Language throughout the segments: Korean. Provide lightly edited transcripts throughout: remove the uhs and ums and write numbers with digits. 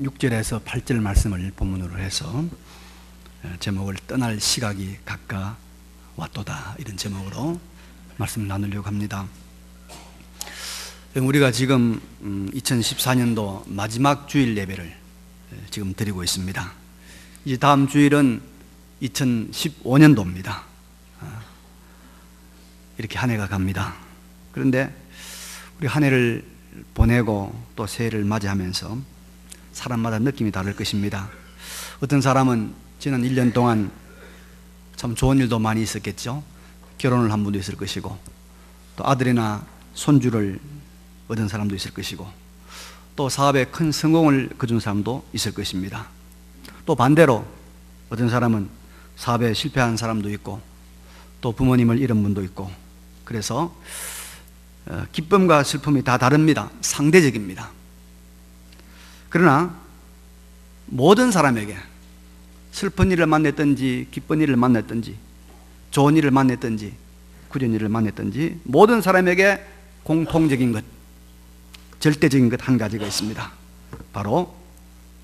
6절에서 8절 말씀을 본문으로 해서 제목을 떠날 시각이 가까웠도다, 이런 제목으로 말씀을 나누려고 합니다. 우리가 지금 2014년도 마지막 주일 예배를 지금 드리고 있습니다. 이제 다음 주일은 2015년도입니다. 이렇게 한 해가 갑니다. 그런데 우리 한 해를 보내고 또 새해를 맞이하면서 사람마다 느낌이 다를 것입니다. 어떤 사람은 지난 1년 동안 참 좋은 일도 많이 있었겠죠. 결혼을 한 분도 있을 것이고, 또 아들이나 손주를 얻은 사람도 있을 것이고, 또 사업에 큰 성공을 거둔 사람도 있을 것입니다. 또 반대로 어떤 사람은 사업에 실패한 사람도 있고, 또 부모님을 잃은 분도 있고, 그래서 기쁨과 슬픔이 다 다릅니다. 상대적입니다. 그러나 모든 사람에게 슬픈 일을 만났든지 기쁜 일을 만났든지 좋은 일을 만났든지 구전 일을 만났든지 모든 사람에게 공통적인 것, 절대적인 것 한 가지가 있습니다. 바로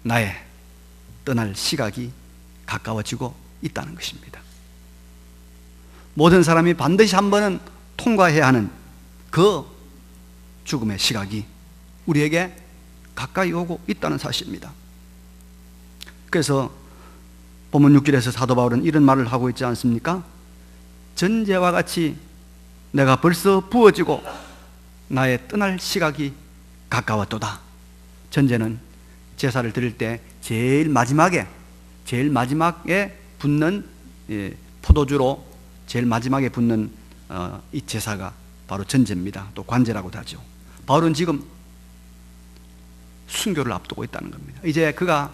나의 떠날 시각이 가까워지고 있다는 것입니다. 모든 사람이 반드시 한 번은 통과해야 하는 그 죽음의 시각이 우리에게 가까이 오고 있다는 사실입니다. 그래서 본문 6절에서 사도 바울은 이런 말을 하고 있지 않습니까? 전제와 같이 내가 벌써 부어지고 나의 떠날 시각이 가까웠도다. 전제는 제사를 드릴 때 제일 마지막에 붓는 포도주로 제일 마지막에 붓는 이 제사가 바로 전제입니다. 또 관제라고도 하죠. 바울은 지금 순교를 앞두고 있다는 겁니다. 이제 그가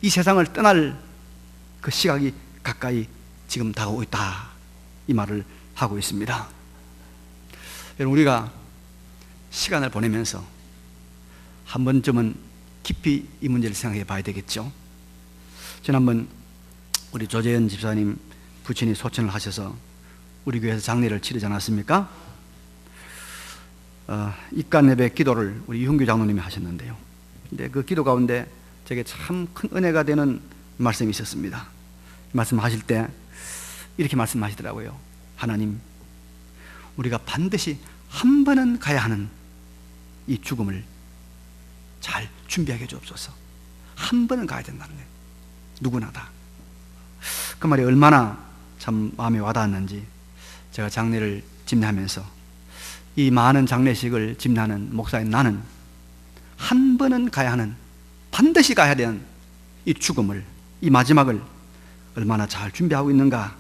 이 세상을 떠날 그 시각이 가까이 지금 다가오고 있다, 이 말을 하고 있습니다. 여러분, 우리가 시간을 보내면서 한 번쯤은 깊이 이 문제를 생각해 봐야 되겠죠. 지난번 우리 조재현 집사님 부친이 소천을 하셔서 우리 교회에서 장례를 치르지 않았습니까? 입간 예배 기도를 우리 이훈규 장로님이 하셨는데요. 근데 그 기도 가운데 제게 참 큰 은혜가 되는 말씀이 있었습니다. 말씀하실 때 이렇게 말씀하시더라고요. 하나님, 우리가 반드시 한 번은 가야 하는 이 죽음을 잘 준비하게 해주옵소서. 한 번은 가야 된다는 거예요. 누구나 다. 그 말이 얼마나 참 마음에 와닿았는지, 제가 장례를 집례하면서 이 많은 장례식을 집례하는 목사인 나는 한 번은 가야 하는, 반드시 가야 되는 이 죽음을, 이 마지막을 얼마나 잘 준비하고 있는가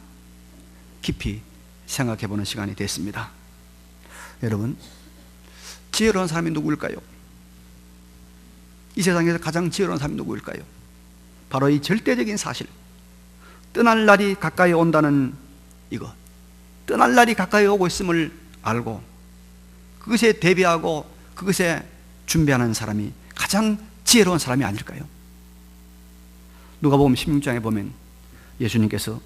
깊이 생각해 보는 시간이 됐습니다. 여러분, 지혜로운 사람이 누구일까요? 이 세상에서 가장 지혜로운 사람이 누구일까요? 바로 이 절대적인 사실, 떠날 날이 가까이 온다는 이것, 떠날 날이 가까이 오고 있음을 알고 그것에 대비하고 그것에 준비하는 사람이 가장 지혜로운 사람이 아닐까요? 누가복음 16장에 보면 예수님께서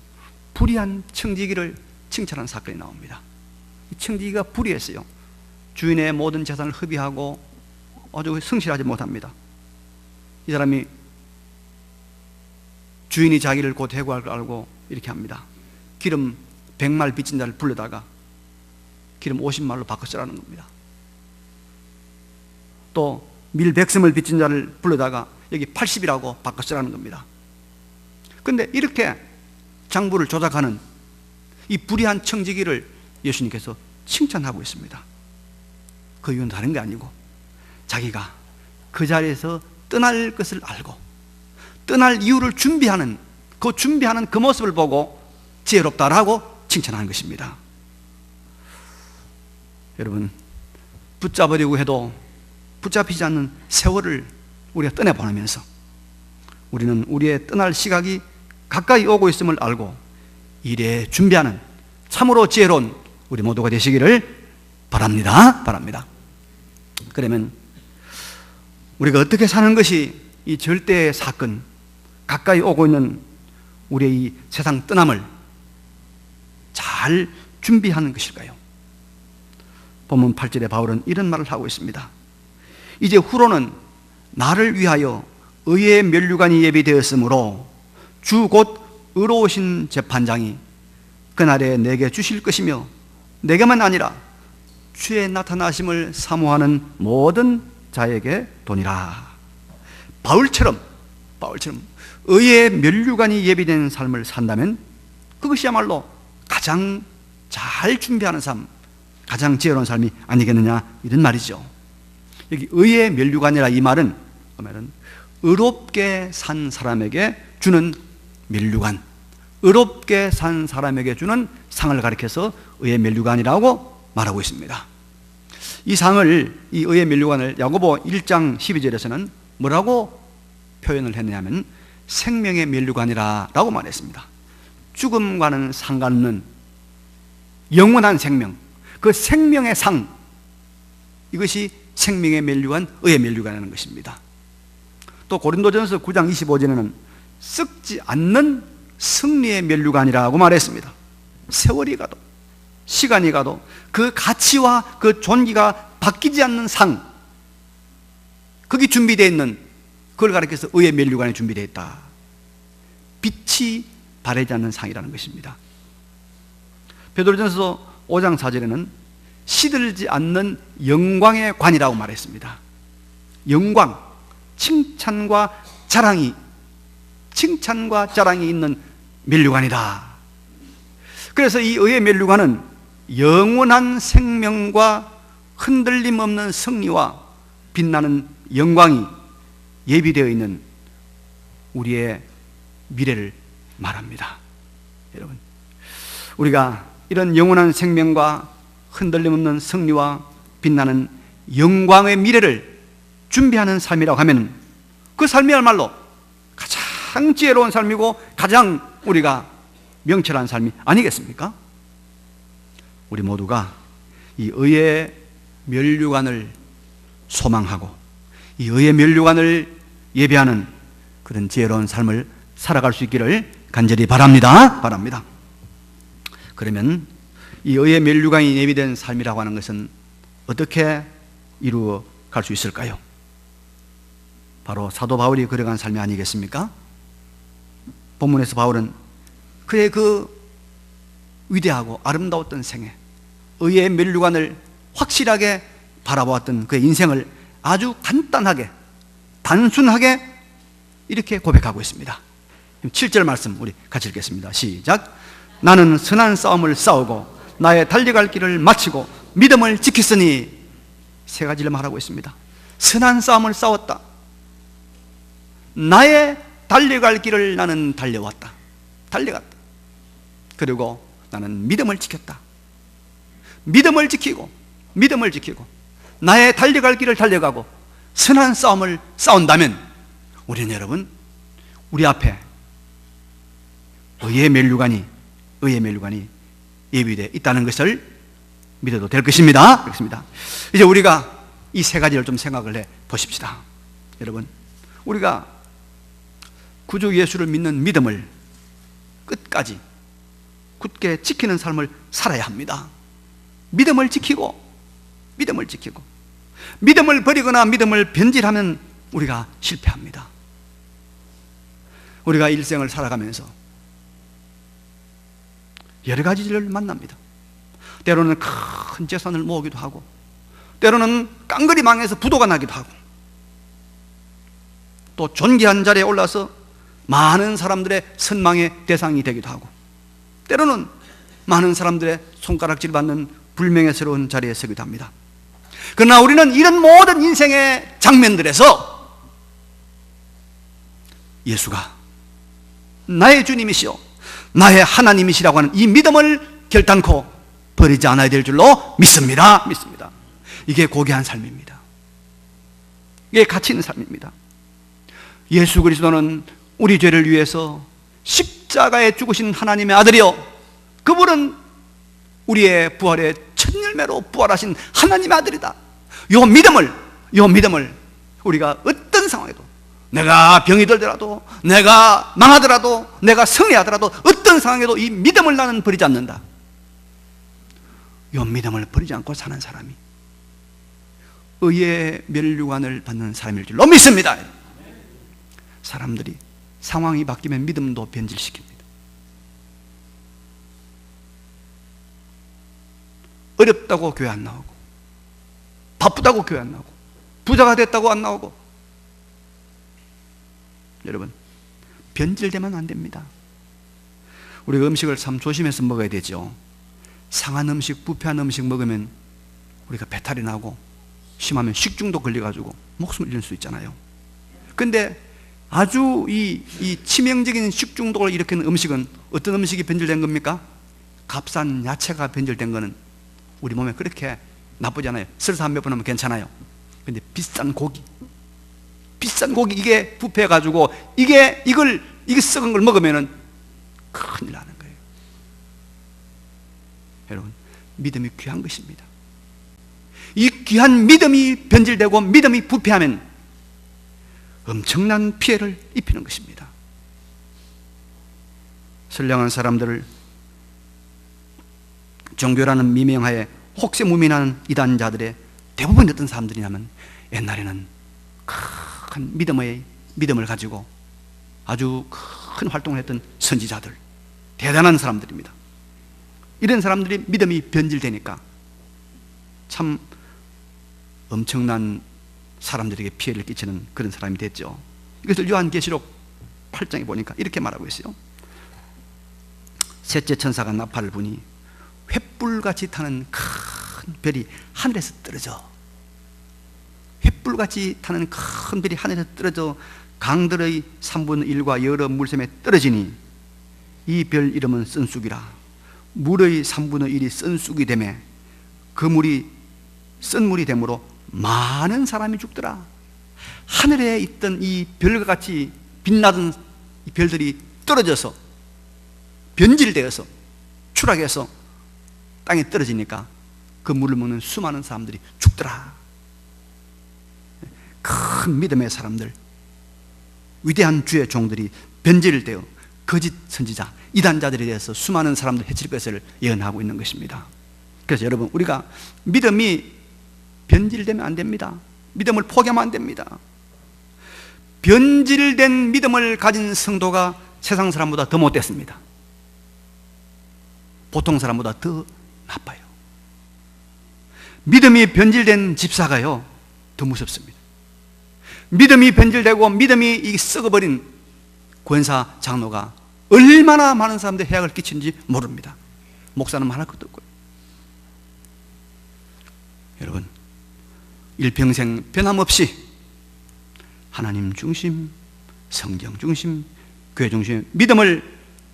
불의한 청지기를 칭찬한 사건이 나옵니다. 이 청지기가 불의했어요. 주인의 모든 재산을 허비하고 아주 성실하지 못합니다. 이 사람이 주인이 자기를 곧 해고할 걸 알고 이렇게 합니다. 기름 100말 빚진 자를 불러다가 기름 50말로 바꿔 쓰라는 겁니다. 또 밀 100섬을 빚진 자를 불러다가 여기 80이라고 바꿔 쓰라는 겁니다. 그런데 이렇게 장부를 조작하는 이 불의한 청지기를 예수님께서 칭찬하고 있습니다. 그 이유는 다른 게 아니고 자기가 그 자리에서 떠날 것을 알고 떠날 이유를 준비하는 그 모습을 보고 지혜롭다라고 칭찬하는 것입니다. 여러분, 붙잡으려고 해도 붙잡히지 않는 세월을 우리가 떠내보내면서 우리는 우리의 떠날 시각이 가까이 오고 있음을 알고 일에 준비하는 참으로 지혜로운 우리 모두가 되시기를 바랍니다. 그러면 우리가 어떻게 사는 것이 이 절대의 사건, 가까이 오고 있는 우리의 이 세상 떠남을 잘 준비하는 것일까요? 본문 8절에 바울은 이런 말을 하고 있습니다. 이제 후로는 나를 위하여 의의 면류관이 예비되었으므로 주 곧 의로우신 재판장이 그날에 내게 주실 것이며 내게만 아니라 주의 나타나심을 사모하는 모든 자에게 도니라. 바울처럼 의의 면류관이 예비된 삶을 산다면 그것이야말로 가장 잘 준비하는 삶, 가장 지혜로운 삶이 아니겠느냐, 이런 말이죠. 여기 의의 면류관이라 이 말은 의롭게 산 사람에게 주는 면류관, 의롭게 산 사람에게 주는 상을 가리켜서 의의 면류관이라고 말하고 있습니다. 이 상을, 이 의의 면류관을 야고보 1장 12절에서는 뭐라고 표현을 했냐면 생명의 면류관이라고 말했습니다. 죽음과는 상관없는 영원한 생명, 그 생명의 상, 이것이 생명의 면류관, 의의 면류관이라는 것입니다. 또 고린도전서 9장 25절에는 썩지 않는 승리의 면류관이라고 말했습니다. 세월이 가도 시간이 가도 그 가치와 그 존귀가 바뀌지 않는 상, 거기 준비되어 있는, 그걸 가리켜서 의의 면류관이 준비되어 있다. 빛이 바래지 않는 상이라는 것입니다. 베드로전서 5장 4절에는 시들지 않는 영광의 관이라고 말했습니다. 영광, 칭찬과 자랑이 있는 면류관이다. 그래서 이 의의 면류관은 영원한 생명과 흔들림 없는 승리와 빛나는 영광이 예비되어 있는 우리의 미래를 말합니다. 여러분, 우리가 이런 영원한 생명과 흔들림 없는 승리와 빛나는 영광의 미래를 준비하는 삶이라고 하면 그 삶이야말로 가장 지혜로운 삶이고 가장 우리가 명철한 삶이 아니겠습니까? 우리 모두가 이 의의 면류관을 소망하고 이 의의 면류관을 예배하는 그런 지혜로운 삶을 살아갈 수 있기를 간절히 바랍니다. 그러면 이 의의 면류관이 예비된 삶이라고 하는 것은 어떻게 이루어 갈 수 있을까요? 바로 사도 바울이 걸어간 삶이 아니겠습니까? 본문에서 바울은 그의 그 위대하고 아름다웠던 생애, 의의 면류관을 확실하게 바라보았던 그의 인생을 아주 간단하게, 단순하게 이렇게 고백하고 있습니다. 7절 말씀 우리 같이 읽겠습니다. 시작. 나는 선한 싸움을 싸우고 나의 달려갈 길을 마치고 믿음을 지켰으니, 세 가지를 말하고 있습니다. 선한 싸움을 싸웠다. 나의 달려갈 길을 나는 달려갔다. 그리고 나는 믿음을 지켰다. 믿음을 지키고 나의 달려갈 길을 달려가고 선한 싸움을 싸운다면 우리는 여러분, 우리 앞에 의의 면류관이 예비되어 있다는 것을 믿어도 될 것입니다. 그렇습니다. 이제 우리가 이 세 가지를 좀 생각을 해 보십시다. 여러분, 우리가 구주 예수를 믿는 믿음을 끝까지 굳게 지키는 삶을 살아야 합니다. 믿음을 지키고 믿음을 버리거나 믿음을 변질하면 우리가 실패합니다. 우리가 일생을 살아가면서 여러 가지 일을 만납니다. 때로는 큰 재산을 모으기도 하고, 때로는 깡그리 망해서 부도가 나기도 하고, 또 존귀한 자리에 올라서 많은 사람들의 선망의 대상이 되기도 하고, 때로는 많은 사람들의 손가락질 받는 불명예스러운 자리에 서기도 합니다. 그러나 우리는 이런 모든 인생의 장면들에서 예수가 나의 주님이시오, 나의 하나님이시라고 하는 이 믿음을 결단코 버리지 않아야 될 줄로 믿습니다. 이게 고귀한 삶입니다. 이게 가치 있는 삶입니다. 예수 그리스도는 우리 죄를 위해서 십자가에 죽으신 하나님의 아들이요, 그분은 우리의 부활의 첫 열매로 부활하신 하나님의 아들이다. 요 믿음을 우리가 어떤 상황에도, 내가 병이 들더라도, 내가 망하더라도, 내가 승리하더라도 어떤 상황에도 이 믿음을 나는 버리지 않는다. 이 믿음을 버리지 않고 사는 사람이 의의 면류관을 받는 사람일 줄로 믿습니다. 사람들이 상황이 바뀌면 믿음도 변질시킵니다. 어렵다고 교회 안 나오고, 바쁘다고 교회 안 나오고, 부자가 됐다고 안 나오고. 여러분, 변질되면 안 됩니다. 우리가 음식을 참 조심해서 먹어야 되죠. 상한 음식, 부패한 음식 먹으면 우리가 배탈이 나고, 심하면 식중독 걸려가지고 목숨을 잃을 수 있잖아요. 근데 아주 이 치명적인 식중독을 일으키는 음식은 어떤 음식이 변질된 겁니까? 값싼 야채가 변질된 거는 우리 몸에 그렇게 나쁘지 않아요. 설사 몇 번 하면 괜찮아요. 근데 비싼 고기 이게 부패해가지고 이게 썩은 걸 먹으면은 큰일 나는 거예요. 여러분, 믿음이 귀한 것입니다. 이 귀한 믿음이 변질되고 믿음이 부패하면 엄청난 피해를 입히는 것입니다. 선량한 사람들을 종교라는 미명하에 혹세무민하는 이단자들의 대부분 어떤 사람들이냐면 옛날에는 큰 믿음을 가지고 아주 큰 활동을 했던 선지자들, 대단한 사람들입니다. 이런 사람들이 믿음이 변질되니까 참 엄청난 사람들에게 피해를 끼치는 그런 사람이 됐죠. 이것을 요한계시록 8장에 보니까 이렇게 말하고 있어요. 셋째 천사가 나팔을 부니 횃불같이 타는 큰 별이 하늘에서 떨어져, 횃불같이 타는 큰 별이 하늘에서 떨어져 강들의 3분의 1과 여러 물샘에 떨어지니 이 별 이름은 쓴쑥이라. 물의 3분의 1이 쓴쑥이 되매 그 물이 쓴물이 되므로 많은 사람이 죽더라. 하늘에 있던 이 별과 같이 빛나던 이 별들이 떨어져서 변질되어서 추락해서 땅에 떨어지니까 그 물을 먹는 수많은 사람들이 죽더라. 큰 믿음의 사람들, 위대한 주의 종들이 변질되어 거짓 선지자, 이단자들에 대해서 수많은 사람들 해칠 것을 예언하고 있는 것입니다. 그래서 여러분, 우리가 믿음이 변질되면 안 됩니다. 믿음을 포기하면 안 됩니다. 변질된 믿음을 가진 성도가 세상 사람보다 더 못됐습니다. 보통 사람보다 더 나빠요. 믿음이 변질된 집사가요, 더 무섭습니다. 믿음이 변질되고 믿음이 썩어버린 권사, 장로가 얼마나 많은 사람들의 해악을 끼친지 모릅니다. 목사는 말할 것도 없고요. 여러분, 일평생 변함없이 하나님 중심, 성경 중심, 교회 중심 믿음을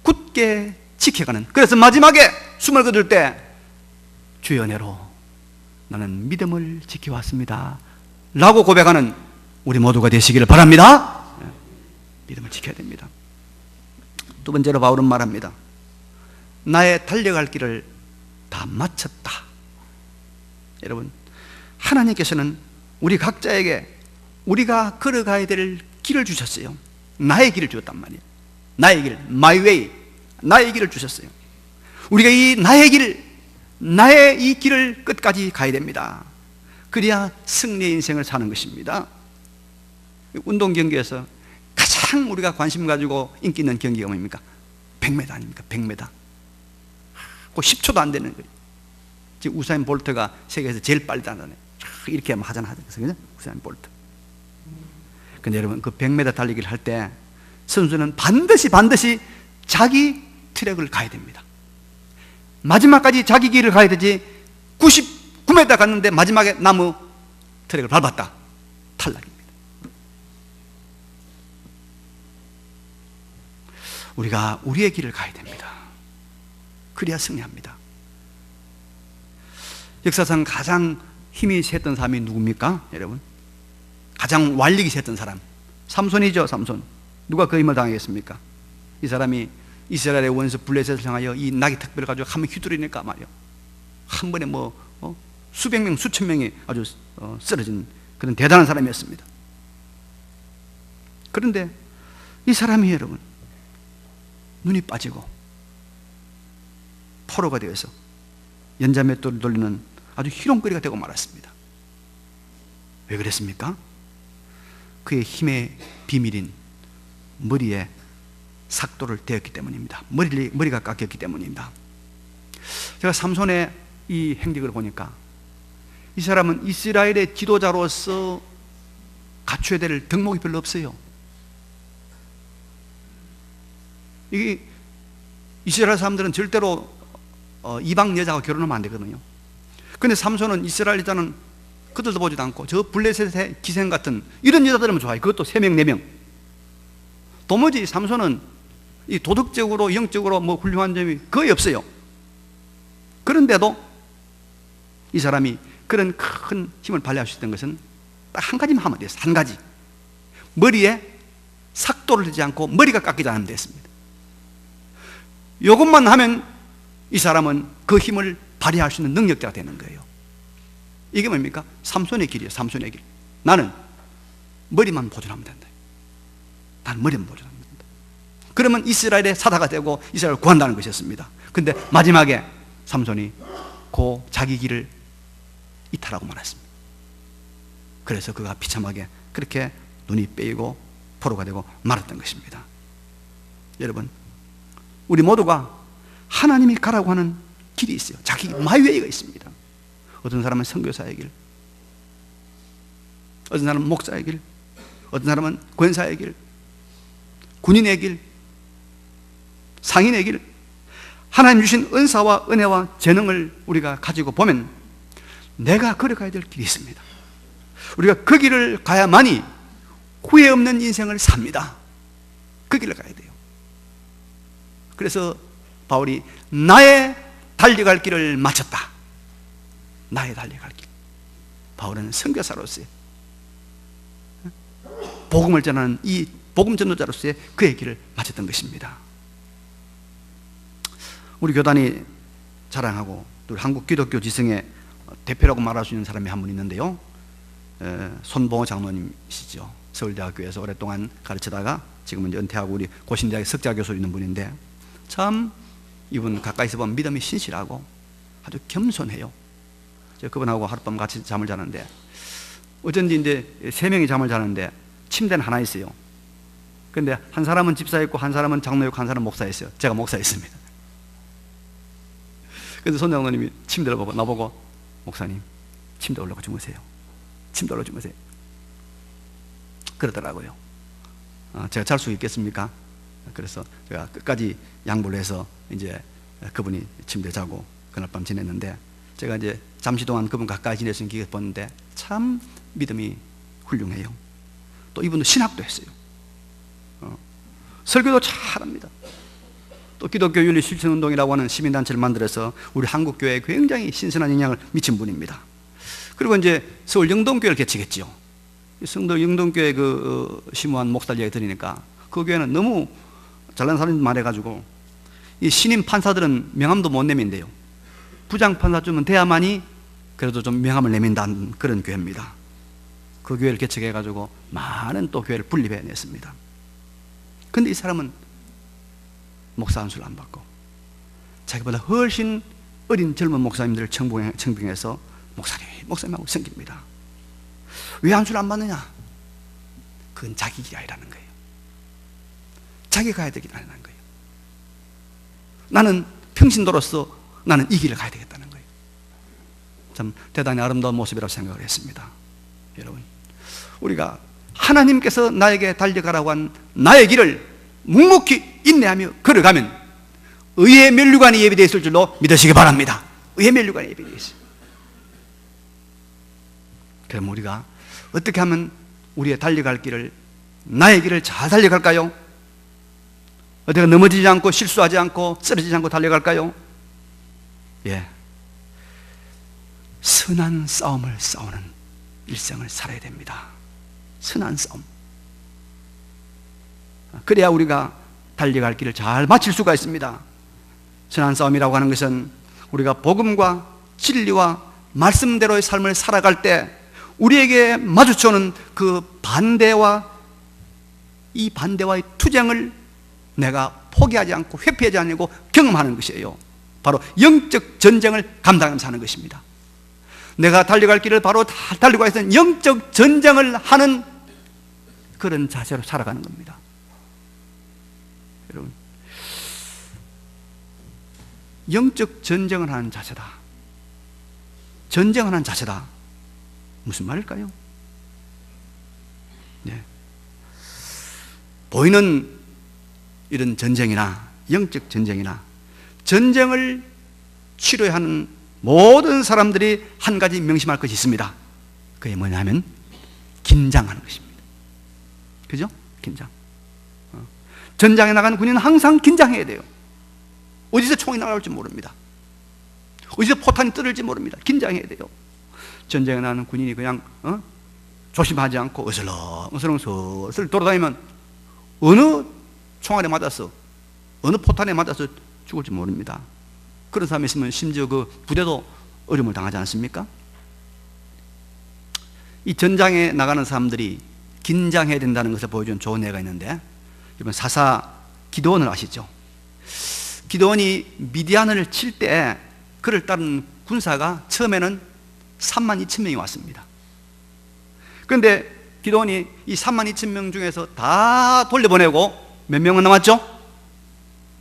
굳게 지켜가는, 그래서 마지막에 숨을 거둘 때 주의 은혜로 나는 믿음을 지켜왔습니다 라고 고백하는 우리 모두가 되시기를 바랍니다. 믿음을 지켜야 됩니다. 두 번째로 바울은 말합니다. 나의 달려갈 길을 다 마쳤다. 여러분, 하나님께서는 우리 각자에게 우리가 걸어가야 될 길을 주셨어요. 나의 길을 주었단 말이에요. 나의 길, my way, 나의 길을 주셨어요. 우리가 이 나의 길, 나의 이 길을 끝까지 가야 됩니다. 그래야 승리의 인생을 사는 것입니다. 운동 경기에서 가장 우리가 관심 가지고 인기 있는 경기가 뭡니까? 100m 아닙니까? 100m. 그 10초도 안 되는 거예요. 지금 우사인 볼트가 세계에서 제일 빨리 달리네. 이렇게 하잖아. 그죠? 우사인 볼트. 근데 여러분, 그 100m 달리기를 할 때 선수는 반드시 자기 트랙을 가야 됩니다. 마지막까지 자기 길을 가야 되지, 99m 갔는데 마지막에 나무 트랙을 밟았다. 탈락입니다. 우리가 우리의 길을 가야 됩니다. 그래야 승리합니다. 역사상 가장 힘이 셌던 사람이 누굽니까? 여러분, 가장 완력이 셌던 사람, 삼손이죠. 삼손. 누가 그 힘을 당하겠습니까? 이 사람이 이스라엘의 원수 블레셋을 향하여 이 나귀 특별을 가지고 한번 휘두르니까 말이요, 한 번에 수백 명, 수천 명이 아주 쓰러진 그런 대단한 사람이었습니다. 그런데 이 사람이 여러분, 눈이 빠지고 포로가 되어서 연자맷돌을 돌리는 아주 희롱거리가 되고 말았습니다. 왜 그랬습니까? 그의 힘의 비밀인 머리에 삭도를 대었기 때문입니다. 머리가 깎였기 때문입니다. 제가 삼손의 이 행적을 보니까 이 사람은 이스라엘의 지도자로서 갖춰야 될 덕목이 별로 없어요. 이게 이스라엘 사람들은 절대로 이방 여자와 결혼하면 안 되거든요. 근데 삼손은 이스라엘 여자는 그들도 보지도 않고 저 블레셋의 기생 같은 이런 여자들은 좋아해. 그것도 3명 4명. 도무지 삼손은 이 도덕적으로 영적으로 뭐 훌륭한 점이 거의 없어요. 그런데도 이 사람이 그런 큰 힘을 발휘할 수 있던 것은 딱 한 가지만 하면 됐어요. 한 가지. 머리에 삭도를 대지 않고 머리가 깎이지 않으면 됐습니다. 이것만 하면 이 사람은 그 힘을 발휘할 수 있는 능력자가 되는 거예요. 이게 뭡니까? 삼손의 길이에요. 삼손의 길. 나는 머리만 보존하면 된다. 나는 머리만 보존하면 된다. 그러면 이스라엘의 사다가 되고 이스라엘을 구한다는 것이었습니다. 근데 마지막에 삼손이 그 자기 길을 이탈하고 말았습니다. 그래서 그가 비참하게 그렇게 눈이 빼이고 포로가 되고 말았던 것입니다. 여러분, 우리 모두가 하나님이 가라고 하는 길이 있어요. 자기 마이웨이가 있습니다. 어떤 사람은 선교사의 길, 어떤 사람은 목사의 길, 어떤 사람은 권사의 길, 군인의 길, 상인의 길. 하나님 주신 은사와 은혜와 재능을 우리가 가지고 보면 내가 걸어가야 될 길이 있습니다. 우리가 그 길을 가야만이 후회 없는 인생을 삽니다. 그 길을 가야 돼요. 그래서 바울이 나의 달려갈 길을 마쳤다. 나의 달려갈 길. 바울은 선교사로서의 복음을 전하는 이 복음 전도자로서의 그의 길을 마쳤던 것입니다. 우리 교단이 자랑하고 또 한국 기독교 지성의 대표라고 말할 수 있는 사람이 한 분 있는데요, 손봉호 장로님이시죠. 서울대학교에서 오랫동안 가르치다가 지금은 은퇴하고 우리 고신대학에 석좌 교수 있는 분인데, 참 이분 가까이서 보면 믿음이 신실하고 아주 겸손해요. 제가 그분하고 하룻밤 같이 잠을 자는데 어쩐지 이제 3명이 잠을 자는데 침대는 하나 있어요. 근데 한 사람은 집사였고 한 사람은 장로였고 한 사람은 목사였어요. 제가 목사였습니다. 그래서 손 장로님이 침대를 보고 나보고, 목사님 침대 올라가 주무세요. 침대 올라가 주무세요. 그러더라고요. 제가 잘 수 있겠습니까? 그래서 제가 끝까지 양보를 해서 이제 그분이 침대에 자고 그날 밤 지냈는데, 제가 이제 잠시 동안 그분 가까이 지낼 수 있는 기회를 봤는데 참 믿음이 훌륭해요. 또 이분도 신학도 했어요. 설교도 잘합니다. 또 기독교 윤리 실천운동이라고 하는 시민단체를 만들어서 우리 한국교회에 굉장히 신선한 영향을 미친 분입니다. 그리고 이제 서울 영동교회를 개척했지요. 성도 영동교회 그 심우한 목사를 얘기 들으니까 그 교회는 너무 잘난 사람들 말해가지고 이 신임 판사들은 명함도 못 내민대요. 부장판사쯤은 돼야만이 그래도 좀 명함을 내민다는 그런 교회입니다. 그 교회를 개척해가지고 많은 또 교회를 분립해냈습니다. 근데 이 사람은 목사 안수를 안 받고 자기보다 훨씬 어린 젊은 목사님들을 청빙해서 목사님하고 섬깁니다. 왜 안수를 안 받느냐? 그건 자기 길이 아니라는 거예요. 자기가 가야 되기 아니라는 거예요. 나는 평신도로서 나는 이 길을 가야 되겠다는 거예요. 참 대단히 아름다운 모습이라고 생각을 했습니다. 여러분, 우리가 하나님께서 나에게 달려가라고 한 나의 길을 묵묵히 인내하며 걸어가면 의의 면류관이 예비되어 있을 줄로 믿으시기 바랍니다. 의의 면류관이 예비되어 있어요. 그럼 우리가 어떻게 하면 우리의 달려갈 길을, 나의 길을 잘 달려갈까요? 어떻게 넘어지지 않고 실수하지 않고 쓰러지지 않고 달려갈까요? 예, 선한 싸움을 싸우는 일생을 살아야 됩니다. 선한 싸움. 그래야 우리가 달려갈 길을 잘 마칠 수가 있습니다. 선한 싸움이라고 하는 것은 우리가 복음과 진리와 말씀대로의 삶을 살아갈 때 우리에게 마주쳐오는 그 반대와 이 반대와의 투쟁을 내가 포기하지 않고 회피하지 않고 경험하는 것이에요. 바로 영적 전쟁을 감당하면서 하는 것입니다. 내가 달려갈 길을 바로 달리고 있는 영적 전쟁을 하는 그런 자세로 살아가는 겁니다. 여러분, 영적 전쟁을 하는 자세다. 전쟁을 하는 자세다. 무슨 말일까요? 네. 보이는 이런 전쟁이나 영적 전쟁이나 전쟁을 치료해야 하는 모든 사람들이 한 가지 명심할 것이 있습니다. 그게 뭐냐면 긴장하는 것입니다. 그죠? 긴장. 전장에 나가는 군인은 항상 긴장해야 돼요. 어디서 총이 날아올지 모릅니다. 어디서 포탄이 떨어질지 모릅니다. 긴장해야 돼요. 전쟁에 나가는 군인이 그냥 조심하지 않고 어슬렁어슬렁 슬슬 돌아다니면 어느 총알에 맞아서 어느 포탄에 맞아서 죽을지 모릅니다. 그런 사람이 있으면 심지어 그 부대도 어려움을 당하지 않습니까? 이 전장에 나가는 사람들이 긴장해야 된다는 것을 보여준 좋은 예가 있는데, 여러분 사사 기드온을 아시죠? 기드온이 미디안을 칠 때 그를 따른 군사가 처음에는 32,000명이 왔습니다. 그런데 기드온이 이 32,000명 중에서 다 돌려보내고 몇 명은 남았죠?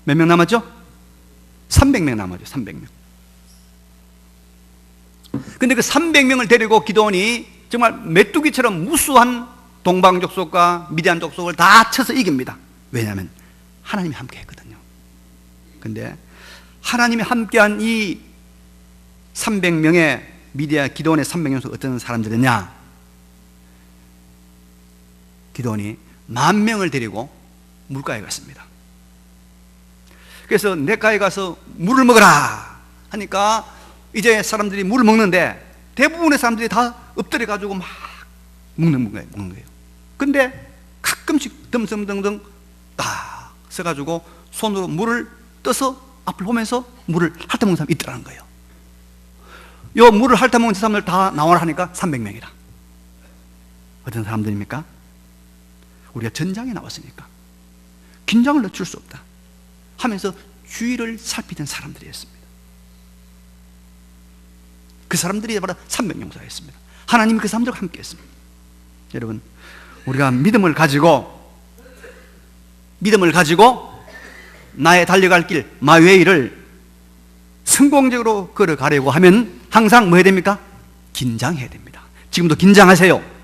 몇 명 남았죠? 300명 남았죠. 300명. 근데 그 300명을 데리고 기드온이 정말 메뚜기처럼 무수한 동방 족속과 미디안 족속을 다 쳐서 이깁니다. 왜냐하면 하나님이 함께 했거든요. 근데 하나님이 함께한 이 300명의 미디안 기드온의 300명에서 어떤 사람들이냐? 기드온이 10,000명을 데리고 물가에 갔습니다. 그래서 냇가에 가서 물을 먹어라 하니까 이제 사람들이 물을 먹는데 대부분의 사람들이 다 엎드려 가지고 막 먹는 거예요. 근데 가끔씩 덤성덤성 딱 서가지고 손으로 물을 떠서 앞을 보면서 물을 핥아먹는 사람이 있더라는 거예요. 요 물을 핥아먹는 사람들 다 나와라 하니까 300명이라. 어떤 사람들입니까? 우리가 전장에 나왔으니까 긴장을 늦출 수 없다 하면서 주위를 살피던 사람들이었습니다. 그 사람들이 바로 300용사였습니다. 하나님이 그 사람들과 함께 했습니다. 여러분, 우리가 믿음을 가지고 나의 달려갈 길 마웨이를 성공적으로 걸어가려고 하면 항상 뭐 해야 됩니까? 긴장해야 됩니다. 지금도 긴장하세요.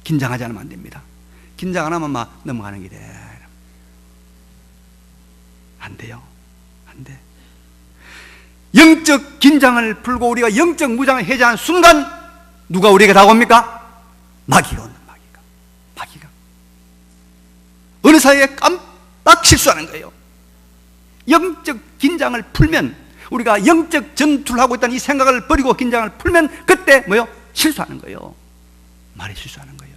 긴장하지 않으면 안 됩니다. 긴장 안 하면 막 넘어가는 길에 안 돼요. 안 돼. 영적 긴장을 풀고 우리가 영적 무장을 해제하는 순간 누가 우리에게 다가옵니까? 마귀가 온다. 마귀가 어느 사이에 깜빡 실수하는 거예요. 영적 긴장을 풀면, 우리가 영적 전투를 하고 있다는 이 생각을 버리고 긴장을 풀면 그때 뭐요? 실수하는 거예요. 말이 실수하는 거예요.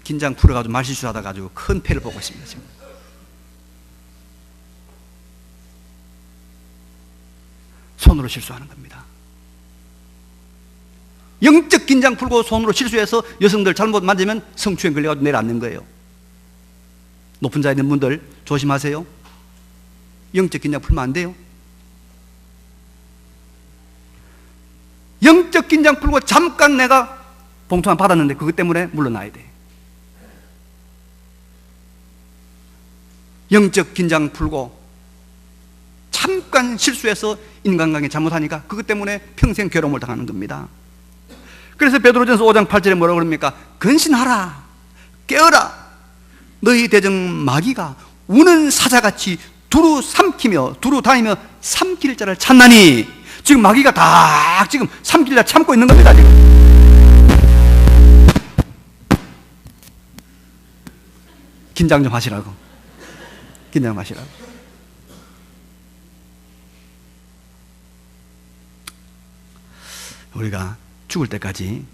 긴장 풀어가지고 말 실수하다 가지고 큰 패를 보고 있습니다. 지금. 손으로 실수하는 겁니다. 영적 긴장 풀고 손으로 실수해서 여성들 잘못 만지면 성추행 걸려가지고 내려앉는 거예요. 높은 자에 있는 분들 조심하세요. 영적 긴장 풀면 안 돼요. 영적 긴장 풀고 잠깐 내가 봉투만 받았는데 그것 때문에 물러나야 돼. 영적 긴장 풀고 잠깐 실수해서 인간관계 잘못하니까 그것 때문에 평생 괴로움을 당하는 겁니다. 그래서 베드로전서 5장 8절에 뭐라고 그럽니까? 근신하라, 깨어라, 너희 대적 마귀가 우는 사자같이 두루 다니며 삼킬 자를 찾나니. 지금 마귀가 다 지금 삼킬 자 참고 있는 겁니다. 지금 긴장 좀 하시라고. 긴장 마시라고. 우리가 죽을 때까지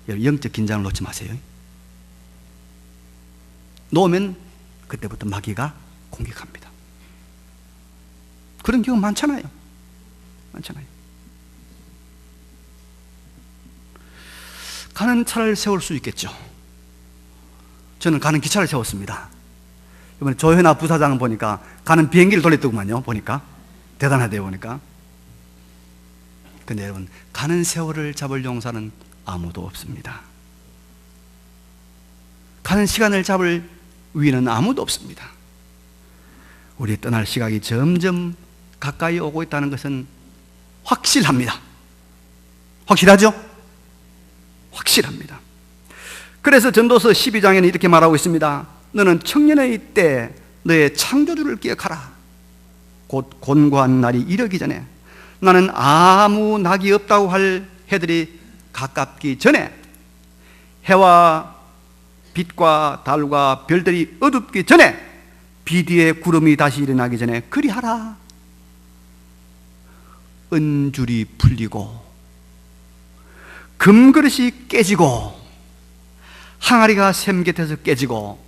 영적 긴장을 놓지 마세요. 놓으면 그때부터 마귀가 공격합니다. 그런 경우 많잖아요. 가는 차를 세울 수 있겠죠. 저는 가는 기차를 세웠습니다. 이번에 조현아 부사장을 보니까 가는 비행기를 돌렸더구만요. 보니까 대단하대요. 보니까. 근데 여러분, 가는 세월을 잡을 용사는 아무도 없습니다. 가는 시간을 잡을 위는 아무도 없습니다. 우리 떠날 시각이 점점 가까이 오고 있다는 것은 확실합니다. 확실하죠? 확실합니다. 그래서 전도서 12장에는 이렇게 말하고 있습니다. 너는 청년의 때 너의 창조주를 기억하라. 곧 곤고한 날이 이르기 전에, 나는 아무 낙이 없다고 할 해들이 가깝기 전에, 해와 빛과 달과 별들이 어둡기 전에, 비 뒤에 구름이 다시 일어나기 전에 그리하라. 은줄이 풀리고 금그릇이 깨지고 항아리가 샘 곁에서 깨지고,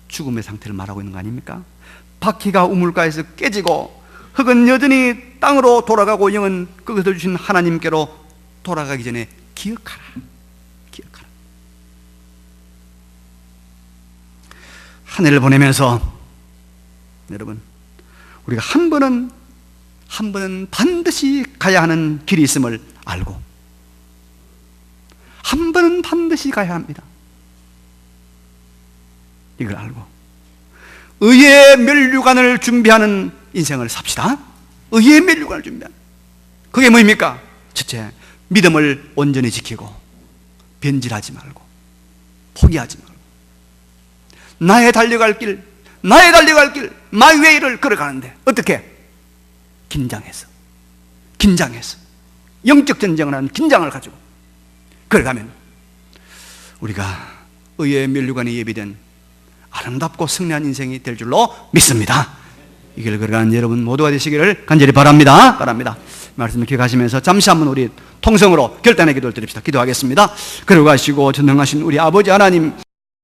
죽음의 상태를 말하고 있는 거 아닙니까? 바퀴가 우물가에서 깨지고 흙은 여전히 땅으로 돌아가고 영은 그것을 주신 하나님께로 돌아가기 전에 기억하라. 기억하라. 한 해를 보내면서 여러분, 우리가 한 번은 반드시 가야 하는 길이 있음을 알고, 한 번은 반드시 가야 합니다. 이걸 알고 의의 면류관을 준비하는 인생을 삽시다. 의의 면류관을 준비하는, 그게 뭐입니까? 첫째, 믿음을 온전히 지키고 변질하지 말고 포기하지 말고 나의 달려갈 길, 마이웨이를 걸어가는데 어떻게? 긴장해서 영적 전쟁을 하는 긴장을 가지고 걸어가면 우리가 의의 면류관에 예비된 아름답고 승리한 인생이 될 줄로 믿습니다. 이 길을 걸어가는 여러분 모두가 되시기를 간절히 바랍니다. 말씀을 기억하시면서 잠시 한번 우리 통성으로 결단의 기도를 드립시다. 기도하겠습니다. 그러고 가시고 전능하신 우리 아버지 하나님,